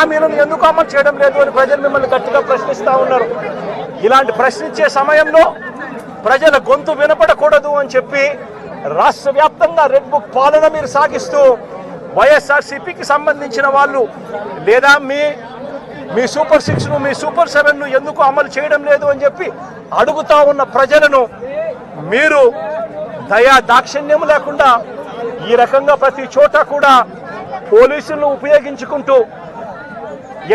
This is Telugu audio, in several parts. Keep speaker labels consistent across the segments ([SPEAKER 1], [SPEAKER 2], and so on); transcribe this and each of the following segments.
[SPEAKER 1] హామీలను ఎందుకు అమలు చేయడం లేదు అని ప్రజలు మిమ్మల్ని గట్టిగా ప్రశ్నిస్తూ ఉన్నారు. ఇలాంటి ప్రశ్నించే సమయంలో ప్రజల గొంతు వినపడకూడదు అని చెప్పి రాష్ట్ర వ్యాప్తంగా రెడ్ బుక్ పాలన మీరు సాగిస్తూ వైఎస్ఆర్సీపీకి సంబంధించిన వాళ్ళు లేదా మీ సూపర్ 6ను మీ సూపర్ 7ను ఎందుకు అమలు చేయడం లేదు అని చెప్పి అడుగుతా ఉన్న ప్రజలను మీరు దయా దాక్షిణ్యం లేకుండా ఈ రకంగా ప్రతి చోట కూడా పోలీసులను ఉపయోగించుకుంటూ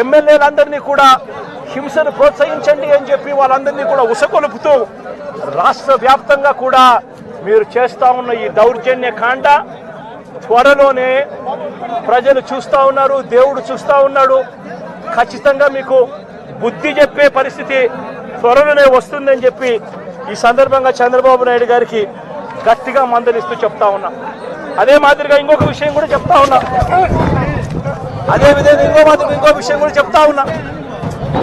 [SPEAKER 1] ఎమ్మెల్యేలందరినీ కూడా హింసను ప్రోత్సహించండి అని చెప్పి వాళ్ళందరినీ కూడా ఉసగొలుపుతూ రాష్ట్ర వ్యాప్తంగా కూడా మీరు చేస్తూ ఉన్న ఈ దౌర్జన్య కాండ త్వరలోనే ప్రజలు చూస్తూ ఉన్నారు, దేవుడు చూస్తూ ఉన్నాడు. ఖచ్చితంగా మీకు బుద్ధి చెప్పే పరిస్థితి త్వరలోనే వస్తుందని చెప్పి ఈ సందర్భంగా చంద్రబాబు నాయుడు గారికి గట్టిగా మందలిస్తూ చెప్తా ఉన్నా. అదే మాదిరిగా ఇంకొక విషయం కూడా చెప్తా ఉన్నా. అదే విధంగా ఇంకో విషయం కూడా చెప్తా ఉన్నా.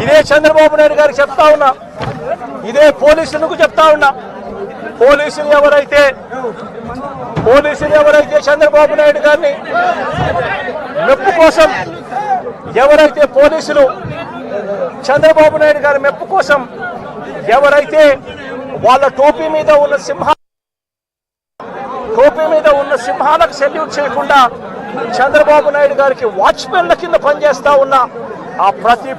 [SPEAKER 1] ఇదే చంద్రబాబు నాయుడు గారికి చెప్తా ఉన్నా, ఇదే పోలీసులకు చెప్తా ఉన్నా. పోలీసులు ఎవరైతే చంద్రబాబు నాయుడు గారిని మెప్పు కోసం ఎవరైతే పోలీసులు చంద్రబాబు నాయుడు గారి మెప్పు కోసం ఎవరైతే వాళ్ళ టోపీ మీద ఉన్న సింహాలకు సెల్యూట్ చేయకుండా చంద్రబాబు నాయుడు గారికి వాచ్మెన్ల కింద పనిచేస్తా ఉన్నా ఆ ప్రతి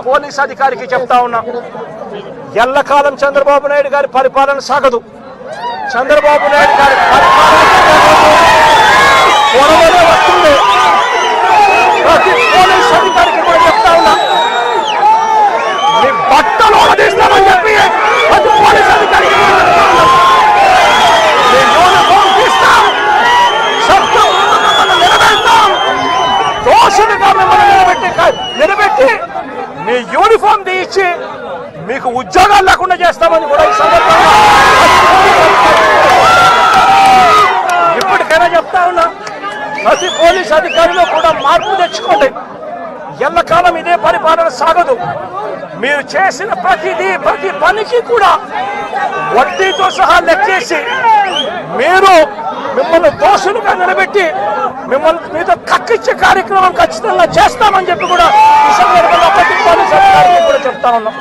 [SPEAKER 1] పోలీస్ అధికారికి చెప్తా ఉన్నా, ఎల్లకాలం చంద్రబాబు నాయుడు గారి పరిపాలన సాగదు. చంద్రబాబు నాయుడు గారి పరిపాలన వస్తుంది. ప్రతి పోలీస్ అధికారికి కూడా చెప్తా ఉన్నా, మీ బట్టలు వదిస్తామని చెప్పి ప్రతి పోలీస్ అధికారికి నిలబెట్టి మీ యూనిఫామ్ తీయించి మీకు ఉద్యోగాలు లేకుండా చేస్తామని కూడా ఈ సందర్భంగా ఇప్పటికైనా చెప్తా ఉన్నా. ప్రతి పోలీస్ అధికారిలో కూడా మార్పు తెచ్చుకోండి. ఎల్లకాలం ఇదే పరిపాలన సాగదు. మీరు చేసిన ప్రతి పనికి కూడా వడ్డీతో సహా లెక్కేసి మిమ్మల్ని దోషులుగా నిలబెట్టి మీతో కక్కిచ్చే కార్యక్రమం ఖచ్చితంగా చేస్తామని చెప్పి కూడా ఈ సందర్భంగా ప్రతి పోలీసు అధికారికి కూడా చెప్తా ఉన్నాం.